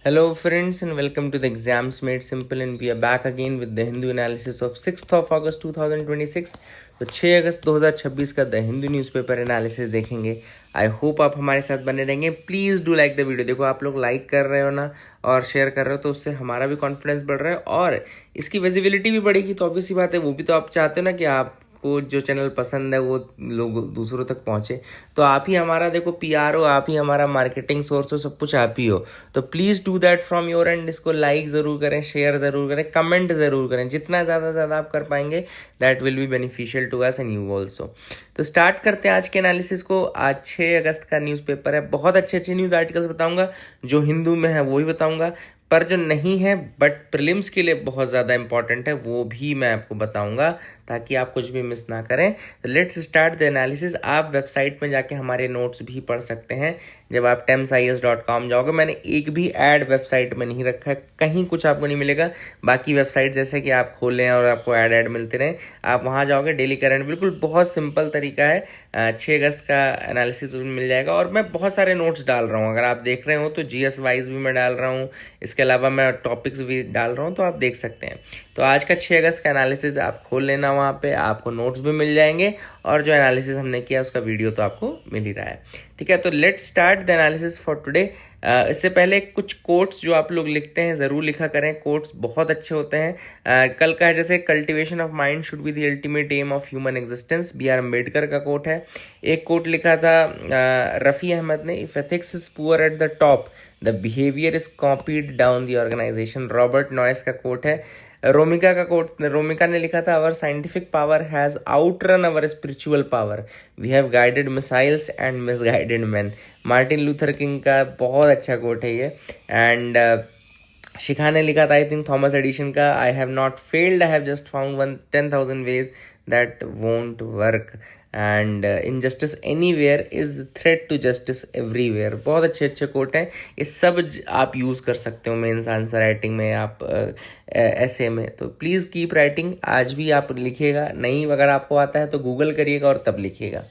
Hello friends and welcome to the Exams Made Simple and we are back again with the Hindu analysis of 6th of August 2026. तो 6 अगस्त 2026 का the Hindu newspaper analysis देखेंगे। I hope आप हमारे साथ बने रहेंगे। Please do like the video. देखो आप लोग लाइक कर रहे हो ना और शेयर कर रहे हो तो उससे हमारा भी कॉन्फिडेंस बढ़ रहा है और इसकी विजिबिलिटी भी बढ़ेगी। तो ऑब्वियस सी बात है, वो भी तो आप चाहते हो ना कि आप को जो चैनल पसंद है वो लोग दूसरों तक पहुंचे। तो आप ही हमारा देखो पीआर हो, आप ही हमारा मार्केटिंग सोर्स हो, सब कुछ आप ही हो। तो please do that from your and. इसको लाइक ज़रूर करें, शेयर ज़रूर करें, कमेंट ज़रूर करें। जितना ज़्यादा से ज़्यादा आप कर पाएंगे that will be beneficial to us and you also. तो स्टार्ट करते हैं आज के एनालिसिस को। आज 6 अगस्त का न्यूज़पेपर है। बहुत अच्छे अच्छे न्यूज़ आर्टिकल्स बताऊंगा, जो हिंदू में है वो ही बताऊंगा, पर जो नहीं है बट प्रीलिम्स के लिए बहुत ज़्यादा इंपॉर्टेंट है वो भी मैं आपको बताऊंगा ताकि आप कुछ भी मिस ना करें। Let's start the analysis. आप वेबसाइट में जाके हमारे नोट्स भी पढ़ सकते हैं जब आप temsis.com जाओगे। मैंने एक भी ऐड वेबसाइट में नहीं रखा है, कहीं कुछ आपको नहीं मिलेगा। बाकी वेबसाइट जैसे कि आप खोलें और आपको ऐड मिलते रहें, आप वहाँ जाओगे डेली करंट, बिल्कुल बहुत सिंपल तरीका है। 6 अगस्त का एनालिसिस मिल जाएगा और मैं बहुत सारे नोट्स डाल रहा हूँ। अगर आप देख रहे हो तो जीएस वाइज भी मैं डाल रहा हूँ, इसके अलावा मैं टॉपिक्स भी डाल रहा हूँ, तो आप देख सकते हैं। तो आज का 6 अगस्त का एनालिसिस आप खोल लेना, वहाँ पे आपको नोट्स भी मिल जाएंगे और जो एनालिसिस हमने किया उसका वीडियो तो आपको मिल ही रहा है। ठीक है, तो let's start the analysis for today. इससे पहले कुछ कोट्स जो आप लोग लिखते हैं ज़रूर लिखा करें। कोट्स बहुत अच्छे होते हैं। कल का है जैसे cultivation of mind should be the ultimate aim of human existence, B.R. Ambedkar का कोट है। एक कोट लिखा था रफ़ी अहमद ने, if ethics is poor at the top the behaviour is copied down the organisation, Robert Noyce का कोट है। रोमिका का कोट, रोमिका ने लिखा था, our scientific power has outrun our spiritual power, we have guided missiles and misguided man. Martin Luther King का बहुत अच्छा कोट है ये। एंड शिखा ने लिखा था आई थिंक थॉमस एडिशन का, I have not failed, I have just found 10,000 ways that won't work and injustice anywhere is threat to justice everywhere. बहुत अच्छे अच्छे कोट हैं, ये सब आप यूज़ कर सकते हो मेंस आंसर राइटिंग में, आप ऐसे में। तो प्लीज़ कीप राइटिंग। आज भी आप लिखिएगा, नहीं अगर आपको आता है तो गूगल करिएगा और तब लिखिएगा।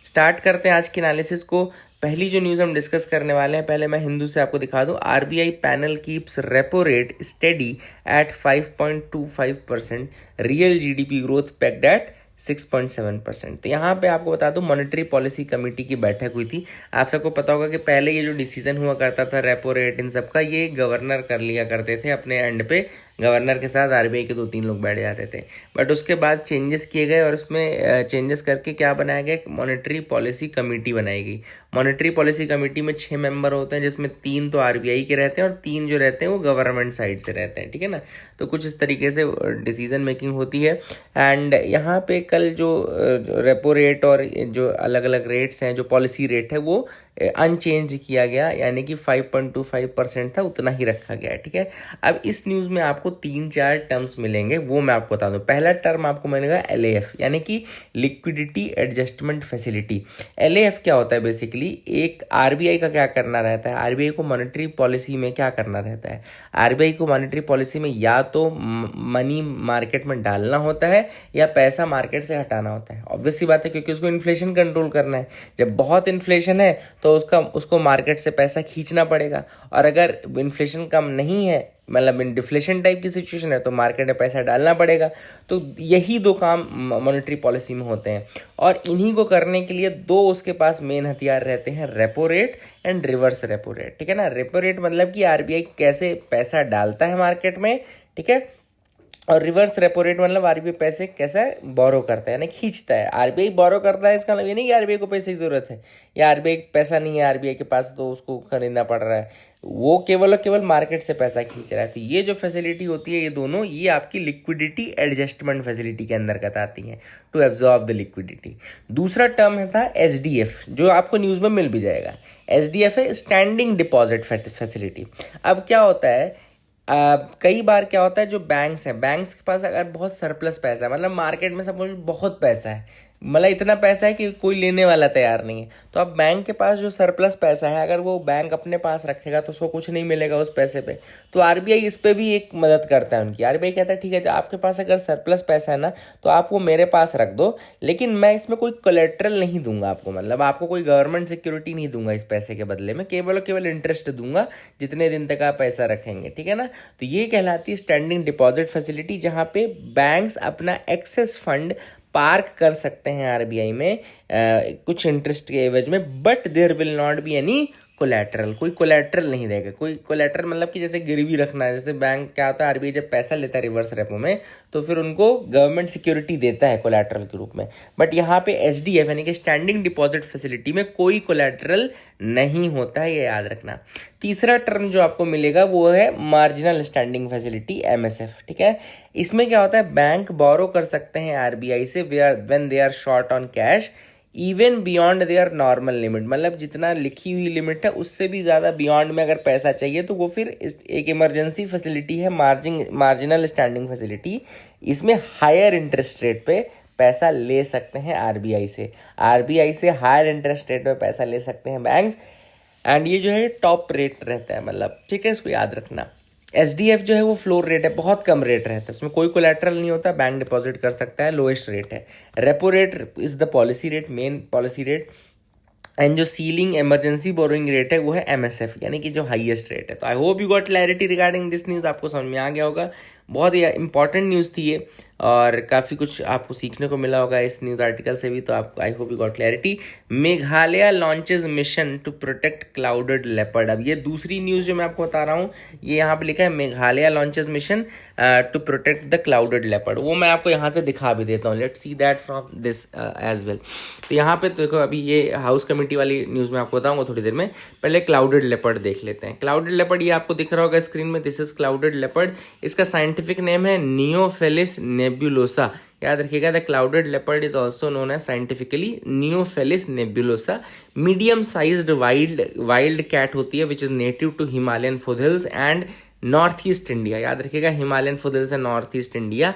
स्टार्ट करते हैं आज की एनालिसिस को। पहली जो न्यूज़ हम डिस्कस करने वाले हैं, पहले मैं हिंदू से आपको दिखा दूं। RBI panel keeps repo rate steady at 5.25%, real GDP growth pegged at 6.7%। तो यहाँ पे आपको बता दूं मॉनेटरी पॉलिसी कमेटी की बैठक हुई थी। आप सबको पता होगा कि पहले ये जो डिसीजन हुआ करता था रेपो रेट इन सब का, ये गवर्नर कर लिया करते थे अपने एंड पे। गवर्नर के साथ आरबीआई के 2-3 लोग बैठ जाते थे, बट उसके बाद चेंजेस किए गए और उसमें चेंजेस करके क्या बनाया गया, मॉनेटरी पॉलिसी कमेटी बनाई गई। मॉनेटरी पॉलिसी कमेटी में 6 मेंबर होते हैं, जिसमें 3 तो आरबीआई के रहते हैं और 3 जो रहते हैं वो गवर्नमेंट साइड से रहते हैं। ठीक है ना, तो कुछ इस तरीके से डिसीजन मेकिंग होती है। एंड यहाँ पे कल जो रेपो रेट और जो अलग अलग रेट्स हैं, जो पॉलिसी रेट है वो अनचेंज किया गया, यानी कि 5.25% था, उतना ही रखा गया है। ठीक है, अब इस न्यूज़ में आपको 3-4 टर्म्स मिलेंगे, वो मैं आपको बता दूं। पहला टर्म आपको मिलेगा LAF, यानी कि लिक्विडिटी एडजस्टमेंट फैसिलिटी। LAF क्या होता है बेसिकली, एक आरबीआई का क्या करना रहता है, आरबीआई को मॉनेटरी पॉलिसी में क्या करना रहता है, आरबीआई को मॉनेटरी पॉलिसी में या तो मनी मार्केट में डालना होता है या पैसा मार्केट से हटाना होता है। ऑब्वियस सी बात है, क्योंकि उसको इन्फ्लेशन कंट्रोल करना है। जब बहुत इन्फ्लेशन है तो उसको मार्केट से पैसा खींचना पड़ेगा, और अगर इन्फ्लेशन कम नहीं है, मतलब डिफ्लेशन टाइप की सिचुएशन है, तो मार्केट में पैसा डालना पड़ेगा। तो यही 2 काम मॉनेटरी पॉलिसी में होते हैं और इन्हीं को करने के लिए 2 उसके पास मेन हथियार रहते हैं, repo rate and reverse repo rate. ठीक है ना, रेपो रेट मतलब कि आरबीआई कैसे पैसा डालता है मार्केट में, ठीक है, और रिवर्स रेपो रेट मतलब आरबीआई पैसे कैसे बोरो करता है, यानी खींचता है। आरबीआई बोरो करता है, इसका मतलब ये नहीं कि आरबीआई को पैसे की जरूरत है या आरबीआई पैसा नहीं है आरबीआई के पास तो उसको खरीदना पड़ रहा है, वो केवल और केवल मार्केट से पैसा खींच रहा है। तो ये जो फैसिलिटी होती है, ये दोनों, ये आपकी लिक्विडिटी एडजस्टमेंट फैसिलिटी के अंतर्गत आती हैं, टू एब्जॉर्ब द लिक्विडिटी। दूसरा टर्म था SDF, जो आपको न्यूज़ में मिल भी जाएगा। SDF है स्टैंडिंग डिपॉजिट फैसिलिटी। अब क्या होता है, कई बार क्या होता है, जो बैंक्स हैं, बैंक्स के पास अगर बहुत सरप्लस पैसा है, मतलब मार्केट में सपोज बहुत पैसा है, मतलब इतना पैसा है कि कोई लेने वाला तैयार नहीं है। तो अब बैंक के पास जो सरप्लस पैसा है, अगर वो बैंक अपने पास रखेगा तो उसको कुछ नहीं मिलेगा उस पैसे पे। तो आरबीआई इस पे भी एक मदद करता है उनकी। आरबीआई कहता है ठीक है, आपके पास अगर सरप्लस पैसा है ना तो आप वो मेरे पास रख दो, लेकिन मैं इसमें कोई कोलेट्रल नहीं दूंगा आपको, मतलब आपको कोई गवर्नमेंट सिक्योरिटी नहीं दूंगा इस पैसे के बदले में, केवल और केवल इंटरेस्ट दूंगा जितने दिन तक आप पैसा रखेंगे, ठीक है ना। तो ये कहलाती है स्टैंडिंग डिपॉजिट फैसिलिटी, जहाँ पे बैंक्स अपना एक्सेस फंड पार्क कर सकते हैं आरबीआई में कुछ इंटरेस्ट के एवज में, but there will not be any collateral. कोई कोलेट्रल नहीं रहेगा। कोई कोलेट्रल मतलब कि जैसे गिरवी रखना है, जैसे बैंक क्या होता है, आरबीआई जब पैसा लेता है रिवर्स रेपो में तो फिर उनको गवर्नमेंट सिक्योरिटी देता है कोलेट्रल के रूप में, बट यहाँ पे एसडीएफ यानी कि स्टैंडिंग डिपॉजिट फैसिलिटी में कोई कोलेट्रल नहीं होता है, ये याद रखना। तीसरा टर्म जो आपको मिलेगा वो है मार्जिनल स्टैंडिंग फैसिलिटी, एमएसएफ, ठीक है। इसमें क्या होता है, बैंक बोरो कर सकते हैं आरबीआई से when they are short on cash even beyond their normal limit, मतलब जितना लिखी हुई लिमिट है उससे भी ज़्यादा बियॉन्ड में अगर पैसा चाहिए तो वो फिर एक इमरजेंसी फैसिलिटी है, मार्जिनल स्टैंडिंग फैसिलिटी। इसमें हायर इंटरेस्ट रेट पे पैसा ले सकते हैं आरबीआई से हायर इंटरेस्ट रेट पे पैसा ले सकते हैं बैंक्स, एंड ये जो है टॉप रेट रहता है, मतलब ठीक है, इसको याद रखना। एसडीएफ जो है वो फ्लोर रेट है, बहुत कम रेट रहता है, उसमें कोई कोलेट्रल नहीं होता, बैंक डिपॉजिट कर सकता है, लोएस्ट रेट है। Repo rate is the policy rate, main policy rate, and जो सीलिंग इमरजेंसी बोरोइंग रेट है वो है एमएसएफ यानी कि जो हाईएस्ट रेट है। तो I hope you got clarity regarding this news, आपको समझ में आ गया होगा। बहुत ही इंपॉर्टेंट न्यूज़ थी ये और काफ़ी कुछ आपको सीखने को मिला होगा इस न्यूज़ आर्टिकल से भी, तो आपको I hope you got clarity. Meghalaya launches mission to protect clouded leopard. अब ये दूसरी न्यूज़ जो मैं आपको बता रहा हूँ, ये यहाँ पे लिखा है Meghalaya launches mission to protect the clouded leopard. वो मैं आपको यहाँ से दिखा भी देता हूँ, let's see that from this as well. तो यहाँ पे देखो, अभी ये हाउस कमेटी वाली न्यूज़ मैं आपको बताऊँगा थोड़ी देर में, पहले क्लाउडेड लेपर्ड देख लेते हैं। क्लाउडेड लेपर्ड ये आपको दिख रहा होगा स्क्रीन में, दिस इज क्लाउडेड लेपर्ड। इसका साइंटिफिक नेम है नियोफेलिस नेबुलोसा, याद रखिएगा। The clouded leopard is also known as scientifically Neofelis nebulosa. Medium sized wild cat होती है which is native to Himalayan foothills and north east India, याद रखिएगा, Himalayan foothills and north east India.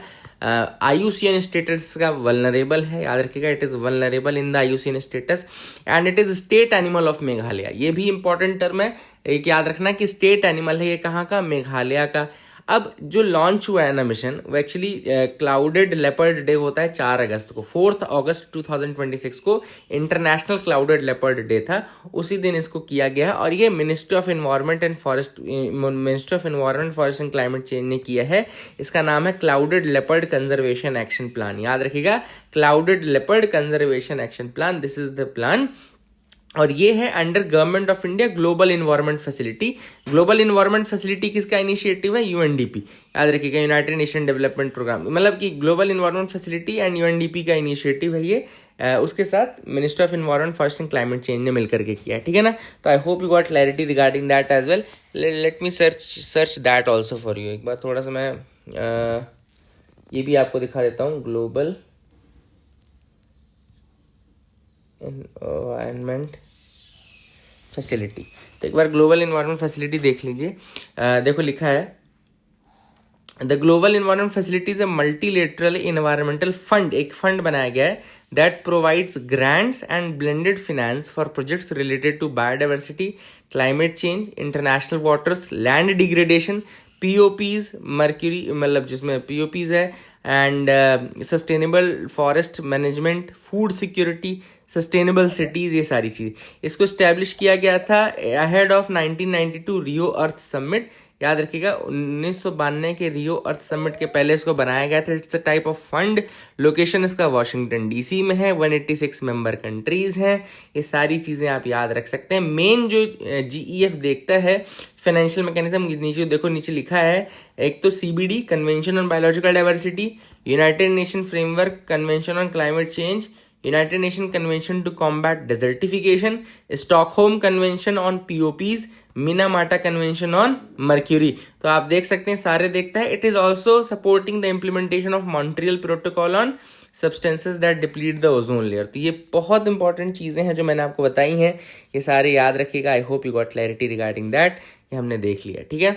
IUCN status का vulnerable है, याद रखिएगा, it is vulnerable in the IUCN status and it is state animal of Meghalaya. ये भी इंपॉर्टेंट टर्म है, एक याद रखना कि स्टेट एनिमल है ये, कहाँ का, मेघालय का। अब जो लॉन्च हुआ है ना मिशन, वो एक्चुअली क्लाउडेड लेपर्ड डे होता है 4 अगस्त को, 4 अगस्त 2026 को इंटरनेशनल क्लाउडेड लेपर्ड डे था, उसी दिन इसको किया गया है। और ये ministry of environment and forest and climate change ने किया है। इसका नाम है clouded leopard conservation action plan, याद रखिएगा, clouded leopard conservation action plan, this is the plan. और ये है under government of India global environment facility. Global environment facility किसका इनिशिएटिव है, यूएनडीपी, याद रखिएगा, यूनाइटेड नेशन डेवलपमेंट प्रोग्राम, मतलब कि global environment facility and UNDP का इनिशिएटिव है ये। उसके साथ minister of environment forest and climate change ने मिलकर के किया है, ठीक है ना। तो I hope you got clarity regarding that as well. Let me search that also for you. एक बार थोड़ा सा मैं ये भी आपको दिखा देता हूँ, ग्लोबल एनवायरनमेंट फैसिलिटी। तो एक बार ग्लोबल इन्वायरमेंट फैसिलिटी देख लीजिए। देखो लिखा है, the global environment facility is a multilateral environmental fund, एक फंड बनाया गया है that provides grants and blended finance for projects related to biodiversity, climate change, international waters, land degradation, POPs, mercury, मतलब जिसमें पीओपीज है, and sustainable forest management, food security, sustainable cities, ये सारी चीज़। इसको स्टैब्लिश किया गया था ahead of 1992 Rio Earth Summit, याद रखिएगा, 1992 के रियो अर्थ समिट के पहले इसको बनाया गया था। It's a type of fund. Location इसका वाशिंगटन डीसी में है, 186 मेंबर कंट्रीज हैं। ये सारी चीज़ें आप याद रख सकते हैं। मेन जो जीईएफ देखता है फाइनेंशियल मैकेनिज्म, नीचे देखो, नीचे लिखा है, एक तो CBD convention on biological diversity, United Nation framework convention on climate change, United Nation convention to combat desertification, Stockholm convention on POPs, Minamata convention on mercury. तो आप देख सकते हैं सारे देखता है। It is also supporting the implementation of Montreal protocol on substances that deplete the ozone layer. तो ये बहुत इंपॉर्टेंट चीजें हैं जो मैंने आपको बताई हैं, ये सारे याद रखिएगा। आई hope you got clarity regarding that. ये हमने देख लिया, ठीक है।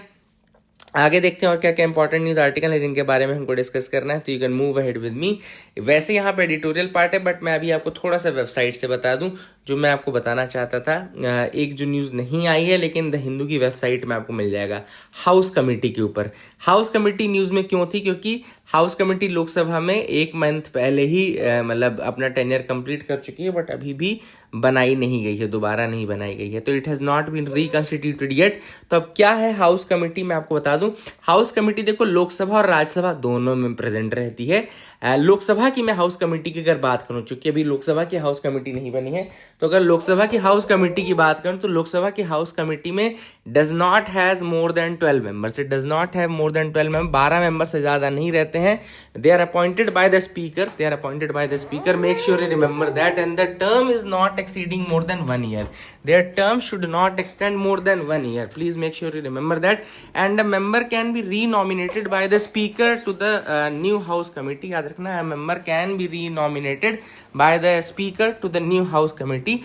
आगे देखते हैं और क्या क्या इंपॉर्टेंट न्यूज़ आर्टिकल है जिनके बारे में हमको डिस्कस करना है, तो you can move ahead with me. वैसे यहाँ पे एडिटोरियल पार्ट है, बट मैं अभी आपको थोड़ा सा वेबसाइट से बता दूं जो मैं आपको बताना चाहता था। एक जो न्यूज़ नहीं आई है लेकिन द हिंदू की वेबसाइट में आपको मिल जाएगा, हाउस कमेटी के ऊपर। हाउस कमेटी न्यूज़ में क्यों थी? क्योंकि हाउस कमेटी लोकसभा में 1 मंथ पहले ही मतलब अपना टेन्योर कंप्लीट कर चुकी है, बट अभी भी बनाई नहीं गई है, दोबारा नहीं बनाई गई है, तो it has not been reconstituted yet. तो अब क्या है हाउस कमेटी, मैं आपको बता दूं। हाउस कमेटी देखो लोकसभा और राज्यसभा दोनों में प्रेजेंट रहती है। लोकसभा की मैं हाउस कमेटी की अगर बात करूं, चूंकि अभी लोकसभा की हाउस कमेटी नहीं बनी है, तो अगर लोकसभा की हाउस कमेटी की बात करूं तो लोकसभा की हाउस कमेटी में does not has more than 12 members. It does not have more than 12 member, 12 member से ज्यादा नहीं रहते हैं। They are appointed by the speaker, they are appointed by the speaker. Make sure you remember that, and the term is not exceeding more than 1 year. Their term should not extend more than 1 year. Please make sure you remember that. And a member can be renominated by the speaker to the new house committee. याद रखना, a member can be renominated by the speaker to the new house committee.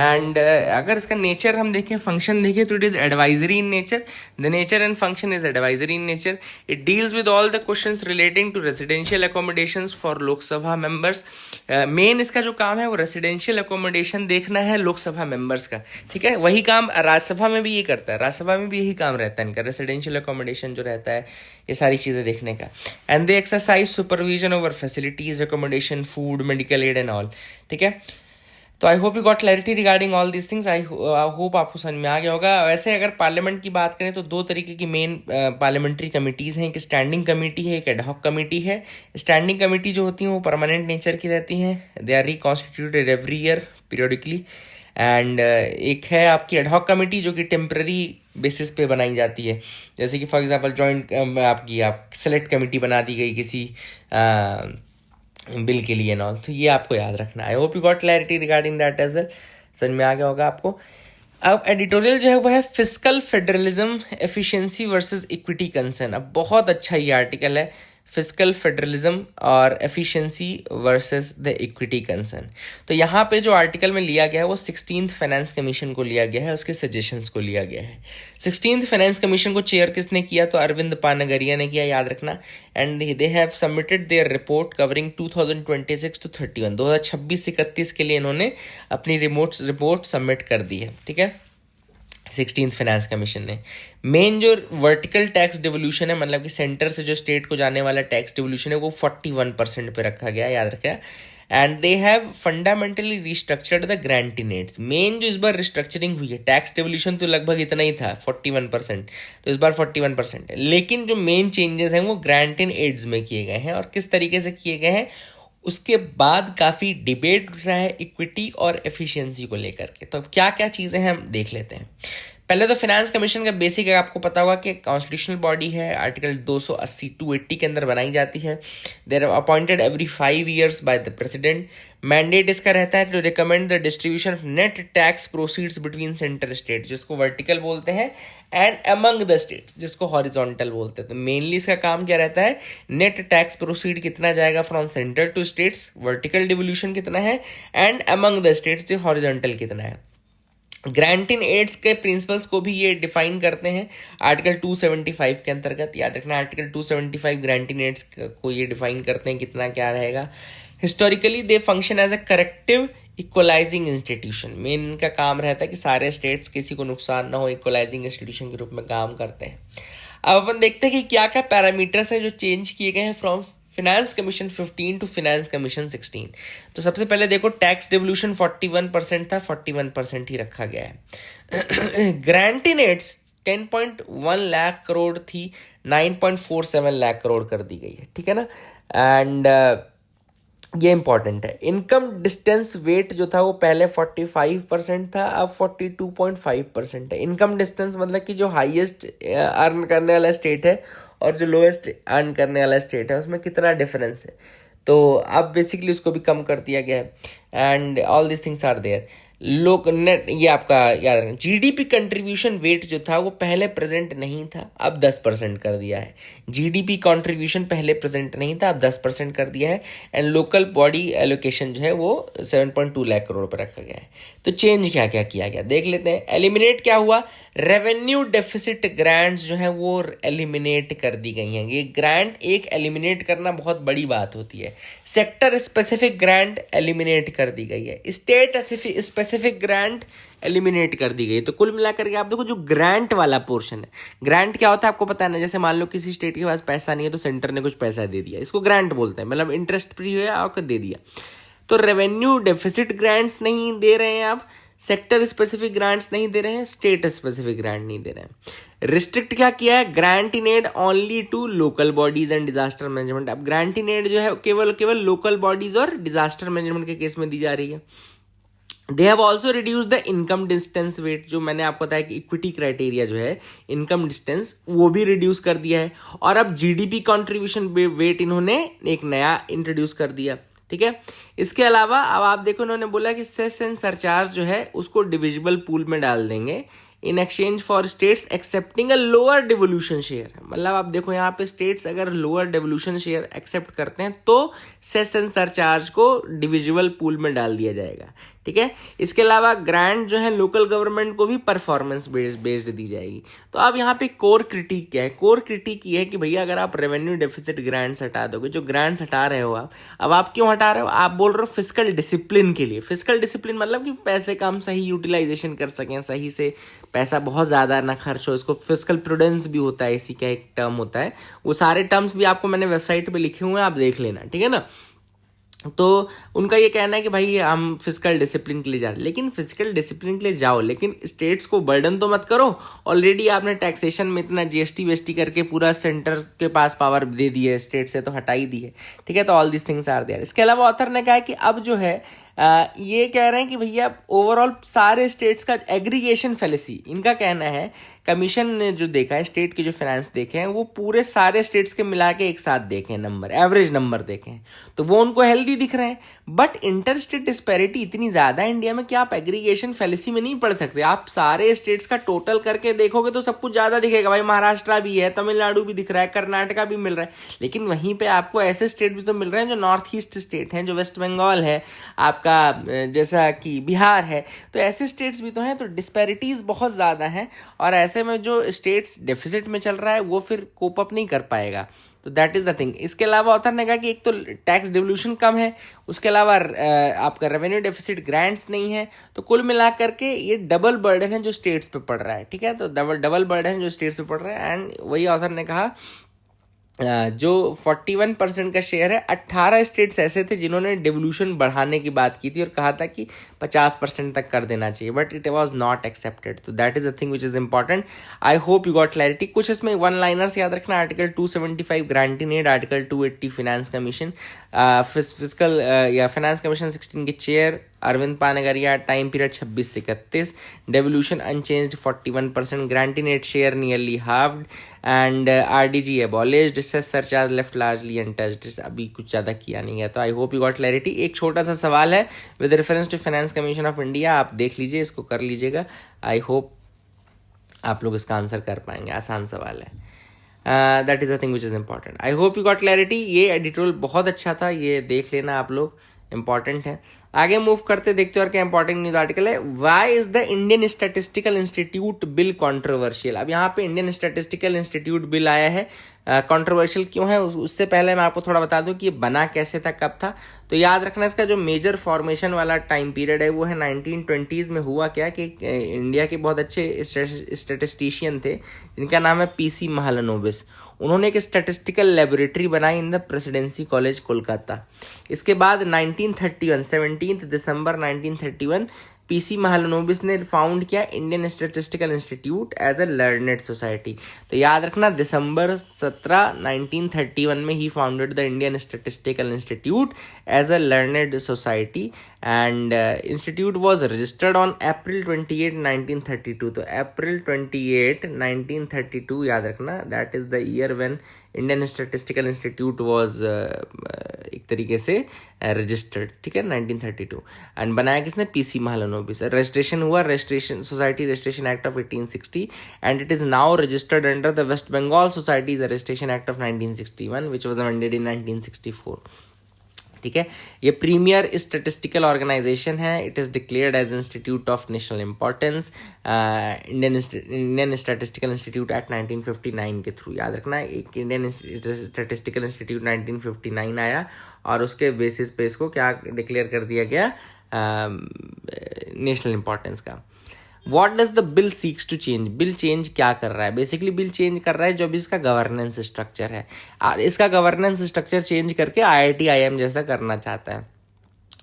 And अगर इसका nature हम देखें, function देखें, तो it is advisory in nature. The nature and function is advisory in nature. It deals with all the questions relating to residential accommodations for Lok Sabha members. Main इसका जो काम है वो रेसिडेंशियल अकोमोडेशन देखना है Lok Sabha members का, ठीक है। वही काम राज्यसभा में भी ये करता है, राज्यसभा में भी यही काम रहता है इनका, रेसिडेंशियल अकोमोडेशन जो रहता है, ये सारी चीज़ें देखने का। And they exercise supervision over facilities, accommodation, food, medical aid and all, ठीक है। तो I hope you got clarity regarding all these things. I hope आपको समझ में आ गया होगा। वैसे अगर पार्लियामेंट की बात करें तो 2 तरीके की मेन पार्लियामेंट्री कमिटीज़ हैं, एक स्टैंडिंग कमेटी है, एक एडहॉक कमेटी है। स्टैंडिंग कमेटी जो होती हैं वो परमानेंट नेचर की रहती हैं, they are reconstituted every year periodically. And एक है आपकी एडहॉक कमेटी जो कि टेम्पररी बेसिस पे बनाई जाती है, जैसे कि फॉर एग्जांपल जॉइंट आप सेलेक्ट कमेटी बना दी गई किसी बिल के लिए नॉल, तो ये आपको याद रखना। I hope you got clarity regarding that as well, समझ में आ गया होगा आपको। अब एडिटोरियल जो है वो है fiscal federalism efficiency versus equity concern. अब बहुत अच्छा ये आर्टिकल है, फिस्कल फेडरलिज्म और efficiency versus the equity concern. तो यहाँ पे जो आर्टिकल में लिया गया है वो 16th फाइनेंस कमीशन को लिया गया है, उसके सजेशंस को लिया गया है। 16th फाइनेंस कमीशन को चेयर किसने किया? तो अरविंद पानगरिया ने किया, याद रखना। And they have submitted there report covering 2026 to 31, 2026 से 31 के लिए इन्होंने अपनी रिपोर्ट सबमिट कर दी है, ठीक है। 16th फाइनेंस कमीशन ने मेन जो वर्टिकल टैक्स डिवोल्यूशन है, मतलब कि सेंटर से जो स्टेट को जाने वाला टैक्स डिवोल्यूशन है, वो 41% पे रखा गया, याद रखा। And they have fundamentally restructured the grantinets. Main जो इस बार रिस्ट्रक्चरिंग हुई है, टैक्स डिवोल्यूशन तो लगभग इतना ही था 41%, तो इस बार 41% है, लेकिन जो मेन चेंजेस हैं वो ग्रांट इन एड्स में किए गए हैं। और किस तरीके से किए गए हैं उसके बाद काफ़ी डिबेट उठ रहा है इक्विटी और एफिशिएंसी को लेकर के। तो क्या क्या चीज़ें हैं हम देख लेते हैं। पहले तो फाइनेंस कमीशन का बेसिक है, आपको पता होगा कि कॉन्स्टिट्यूशनल बॉडी है, आर्टिकल 280 280 के अंदर बनाई जाती है। There are appointed every 5 years by the president. Mandate इसका रहता है to recommend the distribution of net tax proceeds between centre state, जिसको वर्टिकल बोलते हैं, एंड अमंग द स्टेट्स, जिसको हॉरिजॉन्टल बोलते हैं। तो मेनली इसका काम क्या रहता है? नेट टैक्स प्रोसीड कितना जाएगा from centre to states, vertical devolution कितना है, एंड अमंग द स्टेट्स जो हॉरिजॉन्टल कितना है। ग्रांट इन एड्स के प्रिंसिपल्स को भी ये डिफाइन करते हैं आर्टिकल 275 के अंतर्गत, याद रखना। आर्टिकल 275 ग्रांट इन एड्स को ये डिफाइन करते हैं कितना क्या रहेगा। Historically they function as a corrective equalising institution. Main इनका काम रहता है कि सारे स्टेट्स किसी को नुकसान ना हो, इक्वलाइजिंग इंस्टीट्यूशन के रूप में काम करते हैं। अब अपन देखते हैं कि क्या क्या पैरामीटर्स हैं जो चेंज किए गए हैं from finance commission 15 to finance commission 16। तो सबसे पहले देखो टैक्स डिवोल्यूशन 41% था, 41% ही रखा गया है। Grant in aids 10.1 lakh crore थी, 9.47 लाख करोड़ कर दी गई है, ठीक है ना। एंड ये इंपॉर्टेंट है। इनकम डिस्टेंस वेट जो था वो पहले 45% था, अब 42.5% है। इनकम डिस्टेंस मतलब कि जो हाईएस्ट अर्न करने वाला स्टेट है और जो लोएस्ट अर्न करने वाला स्टेट है उसमें कितना डिफरेंस है, तो अब बेसिकली उसको भी कम कर दिया गया है। And all this things are there. लोक नेट, ये आपका याद रखना। जीडीपी कंट्रीब्यूशन वेट जो था वो पहले प्रेजेंट नहीं था, अब 10% कर दिया है। जीडीपी कंट्रीब्यूशन पहले प्रेजेंट नहीं था, अब 10% कर दिया है। एंड लोकल बॉडी एलोकेशन जो है वो 7.2 लाख करोड़ पर रखा गया है। तो चेंज क्या क्या किया गया देख लेते हैं। एलिमिनेट क्या हुआ? रेवेन्यू डेफिसिट ग्रांट्स जो है वो एलिमिनेट कर दी गई हैं। ये ग्रांट एक एलिमिनेट करना बहुत बड़ी बात होती है। सेक्टर स्पेसिफिक ग्रांट एलिमिनेट कर दी गई है, स्टेट स्पेसिफिक ग्रांट एलिमिनेट कर दी गई। तो कुल मिलाकर के आप देखो जो ग्रांट वाला पोर्शन है, ग्रांट क्या होता है आपको पता है ना, जैसे मान लो किसी स्टेट के पास पैसा नहीं है तो सेंटर ने कुछ पैसा दे दिया, इसको ग्रांट बोलते हैं, मतलब इंटरेस्ट फ्री हुआ आपको दे दिया। तो रेवेन्यू डेफिसिट ग्रांट्स नहीं दे रहे हैं आप, सेक्टर स्पेसिफिक ग्रांट्स नहीं दे रहे हैं, स्टेट स्पेसिफिक ग्रांट नहीं दे रहे हैं। रिस्ट्रिक्ट क्या किया है, grant in aid only to local bodies and disaster management. अब ग्रांट इन एड जो है केवल लोकल बॉडीज और डिजास्टर मैनेजमेंट के केस में दी जा रही है। They have also reduce the income distance weight, जो मैंने आपको बताया कि इक्विटी क्राइटेरिया जो है इनकम डिस्टेंस वो भी रिड्यूस कर दिया है। और अब जीडीपी कॉन्ट्रीब्यूशन वेट इन्होंने एक नया इंट्रोड्यूस कर दिया, ठीक है। इसके अलावा अब आप देखो उन्होंने बोला कि सेस एंड सरचार्ज जो है उसको डिविजिबल पूल में डाल देंगे in exchange for states accepting a lower devolution share. मतलब आप देखो यहाँ पे स्टेट्स अगर लोअर डिवोल्यूशन शेयर एक्सेप्ट करते हैं तो सेस एंड सरचार्ज को डिविजिबल पूल में डाल दिया जाएगा, ठीक है। इसके अलावा ग्रांट जो है लोकल गवर्नमेंट को भी परफॉर्मेंस बेस्ड दी जाएगी। तो अब यहाँ पे कोर क्रिटिक क्या है, कोर क्रिटिक ये है कि भैया अगर आप रेवेन्यू डेफिसिट ग्रांट्स हटा दोगे, जो ग्रांट्स हटा रहे हो आप, अब आप क्यों हटा रहे हो, आप बोल रहे हो फिस्कल डिसिप्लिन के लिए। फिस्कल डिसिप्लिन मतलब कि पैसे का हम सही यूटिलाइजेशन कर सकें, सही से पैसा बहुत ज़्यादा ना खर्च हो, इसको फिस्कल प्रूडेंस भी होता है, इसी का एक टर्म होता है। वो सारे टर्म्स भी आपको मैंने वेबसाइट पे लिखे हुए हैं, आप देख लेना, ठीक है ना। तो उनका ये कहना है कि भाई हम फिजिकल डिसिप्लिन के लिए जा रहे हैं, लेकिन फिजिकल डिसिप्लिन के लिए जाओ लेकिन स्टेट्स को बर्डन तो मत करो। ऑलरेडी आपने टैक्सेशन में इतना जीएसटी वेस्टी करके पूरा सेंटर के पास पावर दे दी है, स्टेट से तो हटा ही दी है, ठीक है। तो all this things are there. इसके अलावा ऑथर ने कहा कि अब जो है ये कह रहे हैं कि भैया ओवरऑल सारे स्टेट्स का एग्रीगेशन फैलेसी, इनका कहना है कमीशन ने जो देखा है स्टेट के जो फाइनेंस देखे हैं वो पूरे सारे स्टेट्स के मिला के एक साथ देखे नंबर, एवरेज नंबर देखे हैं, तो वो उनको हेल्दी दिख रहे हैं। बट इंटर स्टेट डिस्पैरिटी इतनी ज़्यादा है इंडिया में कि आप एग्रीगेशन फैलेसी में नहीं पढ़ सकते। आप सारे स्टेट्स का टोटल करके देखोगे तो सब कुछ ज़्यादा दिखेगा, भाई महाराष्ट्र भी है, तमिलनाडु भी दिख रहा है, कर्नाटका भी मिल रहा है, लेकिन वहीं पर आपको ऐसे स्टेट भी तो मिल रहे हैं जो नॉर्थ ईस्ट स्टेट हैं, जो वेस्ट बंगाल है आपका, जैसा कि बिहार है, तो ऐसे स्टेट्स भी तो हैं। तो डिस्पैरिटीज बहुत ज़्यादा हैं और ऐसे में जो स्टेट्स डेफिसिट में चल रहा है वो फिर कोप अप नहीं कर पाएगा। तो दैट इज़ द थिंग। इसके अलावा ऑथर ने कहा कि एक तो टैक्स डिवोल्यूशन कम है, उसके अलावा आपका रेवेन्यू डेफिसिट ग्रांट्स नहीं है, तो कुल मिलाकर के ये डबल बर्डन है जो स्टेट्स पे पड़ रहा है, ठीक है। तो डबल बर्डन है जो स्टेट्स पे पड़ रहा है। एंड वही ऑथर ने कहा जो 41% का शेयर है, 18 स्टेट्स ऐसे थे जिन्होंने डिवोल्यूशन बढ़ाने की बात की थी और कहा था कि 50% तक कर देना चाहिए, but it was not accepted. तो that is the thing which is important. I hope you got clarity. कुछ इसमें वन लाइनर्स याद रखना, article 275 grant in aid, article 280 finance commission, physical या फाइनेंस कमीशन 16 के chair Arvind Panagariya, time period 26 से 31, devolution unchanged 41%, grant in aid share nearly halved and RDG abolished, cess surcharge left largely untouched. अभी कुछ ज़्यादा किया नहीं है। तो I hope you got clarity. एक छोटा सा सवाल है with reference to finance commission of India, आप देख लीजिए, इसको कर लीजिएगा। आई होप आप लोग इसका आंसर कर पाएंगे, आसान सवाल है। That is the thing which is important. I hope you got clarity. ये एडिटोरियल बहुत अच्छा था, ये देख लेना आप लोग, इंपॉर्टेंट है। आगे मूव करते देखते और क्या इंपॉर्टेंट न्यूज आर्टिकल है। Why is the Indian statistical institute bill controversial. अब यहाँ पे इंडियन स्टैटिस्टिकल इंस्टीट्यूट बिल आया है, कंट्रोवर्शियल क्यों है उससे पहले मैं आपको थोड़ा बता दूं कि ये बना कैसे था, कब था। तो याद रखना इसका जो मेजर फॉर्मेशन वाला टाइम पीरियड है वो है 1920s में। हुआ क्या कि इंडिया के बहुत अच्छे स्टैटिस्टिशियन थे जिनका नाम है पीसी महालनोबिस, उन्होंने एक स्टैटिस्टिकल लेबोरेटरी बनाई in the presidency college Kolkata. इसके बाद 1931 17 दिसंबर 1931 पीसी महालनोबिस ने फाउंड किया Indian statistical Institute as a learned society. तो याद रखना दिसंबर 17 1931 में ही founded the Indian statistical Institute as a learned society and institute was registered on April 28 1932। तो अप्रैल 28 1932 याद रखना, that is the year when Indian statistical Institute was एक तरीके से रजिस्टर्ड, ठीक है, 1932। एंड बनाया किसने, पीसी महालनोबिस। रजिस्ट्रेशन हुआ registration society registration act of 1860 and it is now registered under the West Bengal societies registration act of 1961 which was amended in 1964। ठीक है। ये प्रीमियर स्टैटिस्टिकल ऑर्गेनाइजेशन है। It is declared as institute of national importance, Indian statistical institute act 1959 के through. याद रखना, एक Indian statistical institute 1959 आया और उसके बेसिस पे इसको क्या डिक्लेयर कर दिया गया, नेशनल इंपॉर्टेंस का। What does the bill seeks to change? Bill change क्या कर रहा है? बेसिकली बिल चेंज कर रहा है जो भी इसका गवर्नेंस स्ट्रक्चर है, और इसका गवर्नेंस स्ट्रक्चर चेंज करके IIT IIM जैसा करना चाहता है।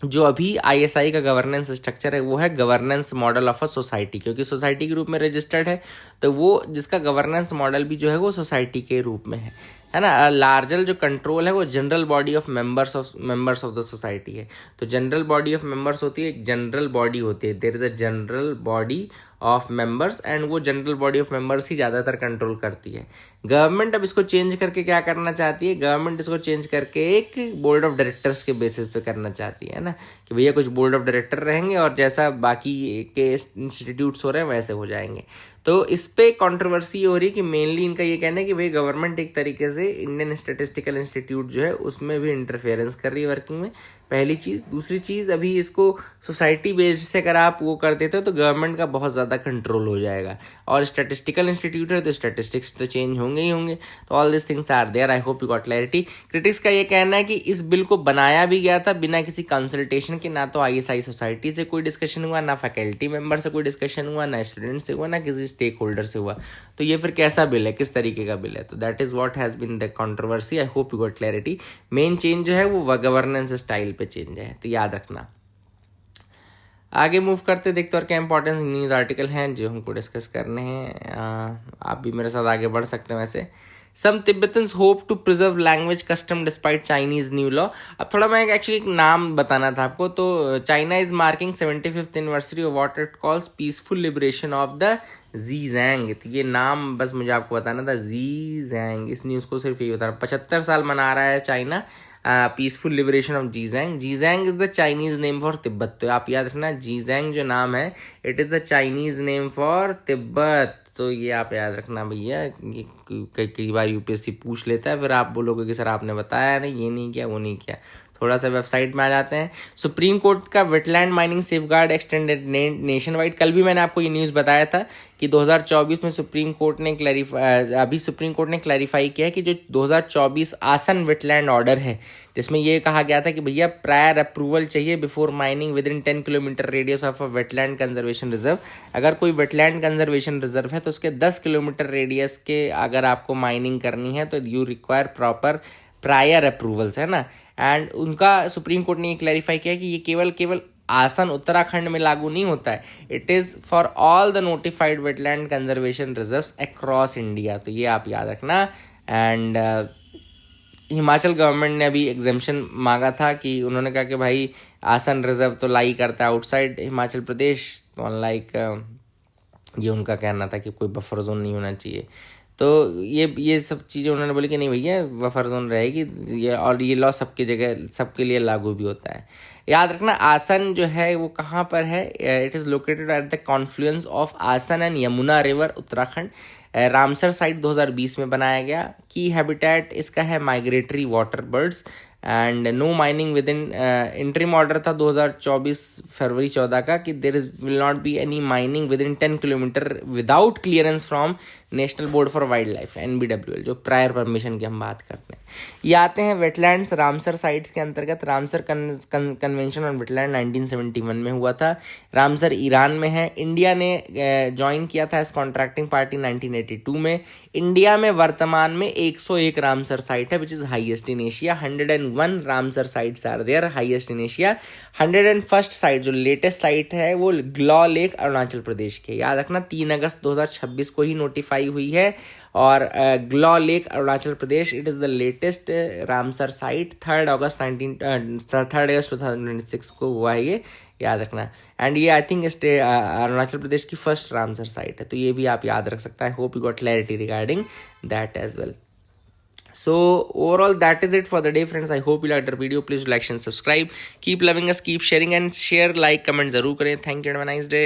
जो अभी ISI का गवर्नेंस स्ट्रक्चर है वो है governance model of a society, क्योंकि सोसाइटी के रूप में रजिस्टर्ड है, तो वो जिसका गवर्नेंस मॉडल भी जो है वो सोसाइटी के रूप में है ना। लार्जर जो कंट्रोल है वो general body of members of the society है। तो जनरल बॉडी ऑफ मेंबर्स होती है, एक जनरल बॉडी होती है, there is a general body of members, and वो जनरल बॉडी ऑफ मेंबर्स ही ज़्यादातर कंट्रोल करती है। गवर्नमेंट अब इसको चेंज करके क्या करना चाहती है? गवर्नमेंट इसको चेंज करके एक बोर्ड ऑफ डायरेक्टर्स के बेसिस पे करना चाहती है ना, कि भैया कुछ बोर्ड ऑफ डायरेक्टर रहेंगे और जैसा बाकी के इंस्टीट्यूट्स हो रहे हैं वैसे हो जाएंगे। तो इस पे कंट्रोवर्सी हो रही है कि मेनली इनका ये कहना है कि भाई गवर्नमेंट एक तरीके से इंडियन स्टैटिस्टिकल इंस्टीट्यूट जो है उसमें भी इंटरफेरेंस कर रही है वर्किंग में, पहली चीज़। दूसरी चीज़, अभी इसको सोसाइटी बेस्ड से अगर आप वो कर देते हो तो गवर्नमेंट का बहुत ज़्यादा कंट्रोल हो जाएगा, और स्टैटिस्टिकल इंस्टीट्यूट है तो स्टैटिस्टिक्स तो चेंज होंगे ही होंगे। तो all this things are there. I hope you got clarity. Critics का ये कहना है कि इस बिल को बनाया भी गया था बिना किसी कंसल्टेशन के, ना तो ISI सोसाइटी से कोई डिस्कशन हुआ, ना फैकल्टी मेंबर से कोई डिस्कशन हुआ, ना स्टूडेंट से हुआ, ना किसी स्टेक होल्डर से हुआ। तो ये फिर कैसा बिल है, किस तरीके का बिल है? तो that is what has been the controversy. I hope you got clarity. Main change जो है वो गवर्नेंस स्टाइल पे चेंज है, तो याद रखना। आगे मूव करते देखते और क्या इंपॉर्टेंट न्यूज़ आर्टिकल हैं जो हमको डिस्कस करने हैं। आप भी मेरे साथ आगे बढ़ सकते हैं। वैसे some Tibetans hope to preserve language custom despite Chinese new law. अब थोड़ा मैं एक्चुअली एक नाम बताना था आपको। तो China is marking 75th anniversary of what it calls peaceful liberation of the Xizang. तो ये नाम बस मुझे आपको बताना था, ज़ीज़ैंग। इस न्यूज़ को सिर्फ यही बताना, 75 साल मना रहा है China peaceful liberation of Xizang. Xizang is the Chinese name for Tibet. तो आप याद रखना, ज़ीज़ैंग जो नाम है it is the Chinese name for Tibet. तो ये आप याद रखना भैया, ये कई बार UPSC पूछ लेता है, फिर आप बोलोगे कि सर आपने बताया नहीं, ये नहीं किया, वो नहीं किया। थोड़ा सा वेबसाइट में आ जाते हैं। सुप्रीम कोर्ट का wetland mining safeguard extended nation wide. कल भी मैंने आपको ये न्यूज़ बताया था कि 2024 में सुप्रीम कोर्ट ने क्लैरिफाई किया है कि जो 2024 आसन वेटलैंड ऑर्डर है, जिसमें ये कहा गया था कि भैया प्रायर अप्रूवल चाहिए before mining within 10 kilometre radius of a wetland conservation reserve. अगर कोई वेटलैंड कंजर्वेशन रिजर्व है तो उसके 10 किलोमीटर रेडियस के अगर आपको माइनिंग करनी है तो you require proper prior approvals, है ना। एंड उनका सुप्रीम कोर्ट ने ये क्लैरिफाई किया कि ये केवल आसन उत्तराखंड में लागू नहीं होता है, it is for all the notified wetland conservation reserves across India. तो ये आप याद रखना। एंड हिमाचल गवर्नमेंट ने अभी एग्जेम्पशन मांगा था कि उन्होंने कहा कि भाई आसन रिजर्व तो लाई करता है आउटसाइड हिमाचल प्रदेश, तो अनलाइक ये उनका कहना था कि कोई बफर जोन नहीं होना चाहिए। तो ये सब चीज़ें उन्होंने बोली कि नहीं भैया बफर जोन रहेगी ये, और ये लॉ सबकी जगह सबके लिए लागू भी होता है। याद रखना, आसन जो है वो कहाँ पर है? It is located at the confluence of Asan and Yamuna river, Uttarakhand. Ramsar site 2020 में बनाया गया। की हैबिटेट इसका है migratory water birds and no mining within. Interim order था 2024 फरवरी 14 का कि there will not be any mining within 10 kilometre without clearance from national board for wildlife NBWL, जो प्रायर परमिशन की हम बात करते हैं। ये आते हैं वेटलैंड्स रामसर साइट्स के अंतर्गत। रामसर कन्वेंशन ऑन वेटलैंड 1971 में हुआ था। रामसर ईरान में है। इंडिया ने ज्वाइन किया था इस कॉन्ट्रैक्टिंग पार्टी 1982 में। इंडिया में वर्तमान में 101 रामसर साइट है which is highest in Asia. 101 Ramsar sites are there, highest in Asia. 101st site जो लेटेस्ट साइट है वो ग्लॉ लेक अरुणाचल प्रदेश के। याद रखना 3 अगस्त 2026 को ही नोटिफाई हुई है, और Glow lake Arunachal Pradesh it is the latest Ramsar site. 3 August 2026 को हुआ है ये, याद रखना। एंड ये आई थिंक अरुणाचल प्रदेश की फर्स्ट रामसर साइट है, तो ये भी आप याद रख सकते हैं। Hope you got clarity regarding that as well. So overall that is it for the day friends. I hope you liked our video. Please like and subscribe. Keep loving us, keep sharing and share, like, comment जरूर करें. Thank you and have a nice day.